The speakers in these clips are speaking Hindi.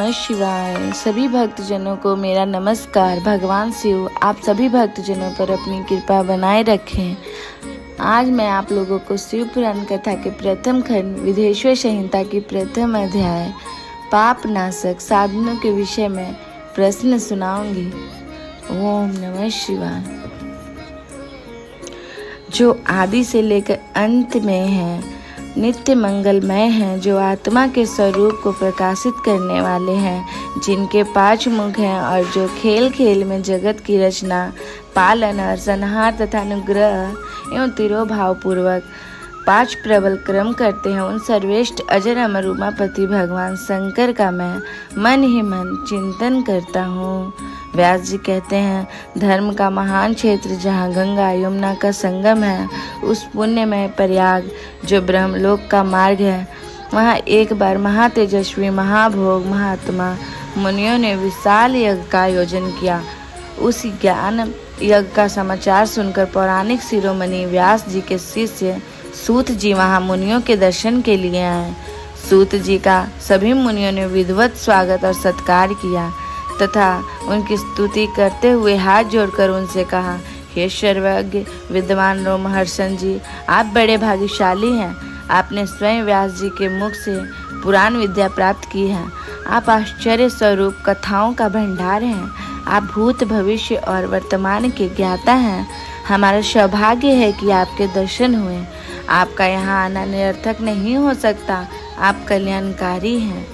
नमः शिवाय। सभी भक्तजनों को मेरा नमस्कार। भगवान शिव आप सभी भक्तजनों पर अपनी कृपा बनाए रखें। आज मैं आप लोगों को शिव पुराण कथा के प्रथम खंड विदेश्वर संहिता की प्रथम अध्याय पाप नाशक साधनों के विषय में प्रश्न सुनाऊंगी। ओम नमः शिवाय। जो आदि से लेकर अंत में है, नित्य मंगलमय हैं, जो आत्मा के स्वरूप को प्रकाशित करने वाले हैं, जिनके 5 मुख हैं और जो खेल खेल में जगत की रचना, पालन और संहार तथा अनुग्रह एवं तिरोभाव पूर्वक 5 प्रबल क्रम करते हैं, उन सर्वश्रेष्ठ अजर अमर उमापति भगवान शंकर का मैं मन ही मन चिंतन करता हूँ। व्यास जी कहते हैं, धर्म का महान क्षेत्र जहाँ गंगा यमुना का संगम है, उस पुण्यमय प्रयाग जो ब्रह्मलोक का मार्ग है, वहाँ एक बार महातेजस्वी महाभोग महात्मा मुनियों ने विशाल यज्ञ का आयोजन किया। उस ज्ञान यज्ञ का समाचार सुनकर पौराणिक शिरोमणि व्यास जी के शिष्य सूत जी वहाँ मुनियों के दर्शन के लिए आए। सूत जी का सभी मुनियों ने विधिवत स्वागत और सत्कार किया तथा उनकी स्तुति करते हुए हाथ जोड़कर उनसे कहा, हे सर्वज्ञ विद्वान रोमहर्षण जी, आप बड़े भाग्यशाली हैं। आपने स्वयं व्यास जी के मुख से पुराण विद्या प्राप्त की है। आप आश्चर्य स्वरूप कथाओं का भंडार हैं। आप भूत भविष्य और वर्तमान के ज्ञाता हैं। हमारा सौभाग्य है कि आपके दर्शन हुए। आपका यहाँ आना निरर्थक नहीं हो सकता। आप कल्याणकारी हैं।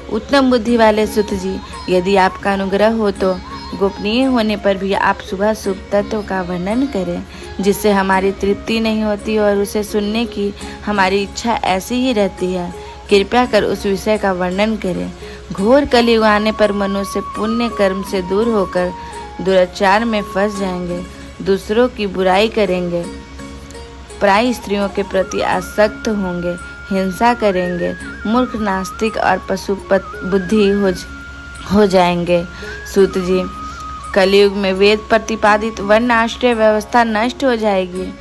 उत्तम बुद्धि वाले सुत जी, यदि आपका अनुग्रह हो तो गोपनीय होने पर भी आप शुभ शुभ तत्व का वर्णन करें, जिससे हमारी तृप्ति नहीं होती और उसे सुनने की हमारी इच्छा ऐसी ही रहती है। कृपया कर उस विषय का वर्णन करें। घोर कलयुग आने पर मनुष्य पुण्य कर्म से दूर होकर दुराचार में फंस जाएंगे, दूसरों की बुराई करेंगे, पराई स्त्रियों के प्रति आसक्त होंगे, हिंसा करेंगे, मूर्ख नास्तिक और पशुपत बुद्धि हो जाएंगे। सूत जी, कलयुग में वेद प्रतिपादित वर्ण आश्रय व्यवस्था नष्ट हो जाएगी।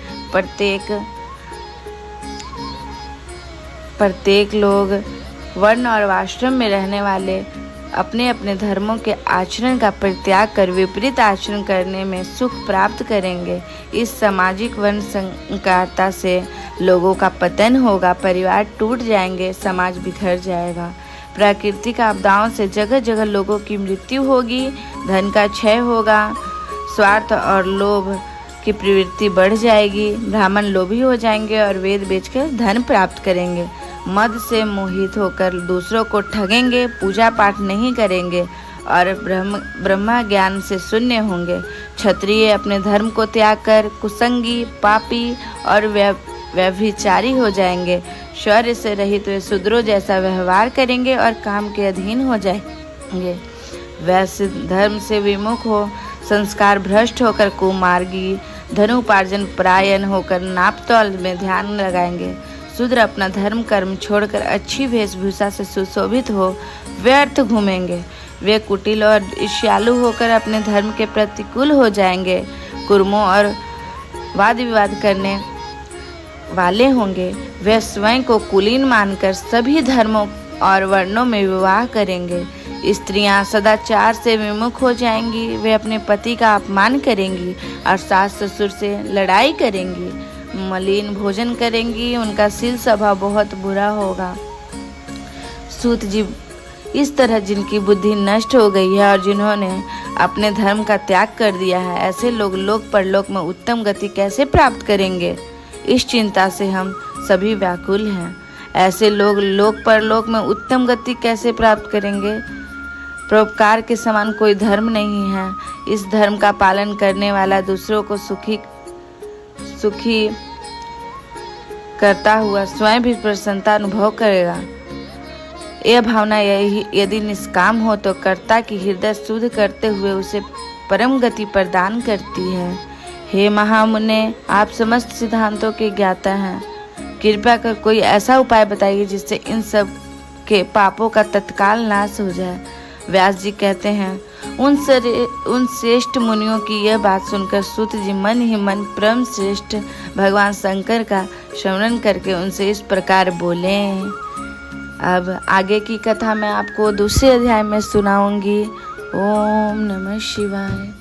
प्रत्येक लोग वर्ण और आश्रम में रहने वाले अपने अपने धर्मों के आचरण का परित्याग कर विपरीत आचरण करने में सुख प्राप्त करेंगे। इस सामाजिक वर्ण संकरता से लोगों का पतन होगा, परिवार टूट जाएंगे, समाज बिखर जाएगा। प्राकृतिक आपदाओं से जगह जगह लोगों की मृत्यु होगी, धन का क्षय होगा, स्वार्थ और लोभ की प्रवृत्ति बढ़ जाएगी, ब्राह्मण लोभी हो जाएंगे और वेद बेचकर धन प्राप्त करेंगे, मद से मोहित होकर दूसरों को ठगेंगे, पूजा पाठ नहीं करेंगे और ब्रह्म ज्ञान से शून्य होंगे। क्षत्रिय अपने धर्म को त्याग कर कुसंगी, पापी और व्यभिचारी हो जाएंगे। शौर्य से रहित वे शूद्रों जैसा व्यवहार करेंगे और काम के अधीन हो जाएंगे। वैश्य धर्म से विमुख हो संस्कार भ्रष्ट होकर कुमार्गी, धनुपार्जन परायण होकर नापतोल में ध्यान लगाएंगे। शूद्र अपना धर्म कर्म छोड़कर अच्छी वेशभूषा से सुशोभित हो व्यर्थ घूमेंगे। वे कुटिल और ईर्ष्यालु होकर अपने धर्म के प्रतिकूल हो जाएंगे। कुर्मों और वाद विवाद करने वाले होंगे। वे स्वयं को कुलीन मानकर सभी धर्मों और वर्णों में विवाह करेंगे। स्त्रियां सदाचार से विमुख हो जाएंगी। वे अपने पति का अपमान करेंगी और सास ससुर से लड़ाई करेंगी, मलिन भोजन करेंगी, उनका शील स्वभाव बहुत बुरा होगा। सूत जी, इस तरह जिनकी बुद्धि नष्ट हो गई है और जिन्होंने अपने धर्म का त्याग कर दिया है, ऐसे लोग लोक परलोक में उत्तम गति कैसे प्राप्त करेंगे? इस चिंता से हम सभी व्याकुल हैं। ऐसे लोग लोक परलोक में उत्तम गति कैसे प्राप्त करेंगे? परोपकार के समान कोई धर्म नहीं है। इस धर्म का पालन करने वाला दूसरों को सुखी करता हुआ स्वयं भी प्रसन्नता अनुभव करेगा। यह भावना यदि निष्काम हो तो कर्ता की हृदय शुद्ध करते हुए उसे परम गति प्रदान करती है। हे महामुने, आप समस्त सिद्धांतों के ज्ञाता हैं। कृपया कर कोई ऐसा उपाय बताइए जिससे इन सब के पापों का तत्काल नाश हो जाए। व्यास जी कहते हैं, उन श्रेष्ठ मुनियों की यह बात सुनकर सूत जी मन ही मन परम श्रेष्ठ भगवान शंकर का स्मरण करके उनसे इस प्रकार बोले, अब आगे की कथा मैं आपको दूसरे अध्याय में सुनाऊंगी। ओम नमः शिवाय।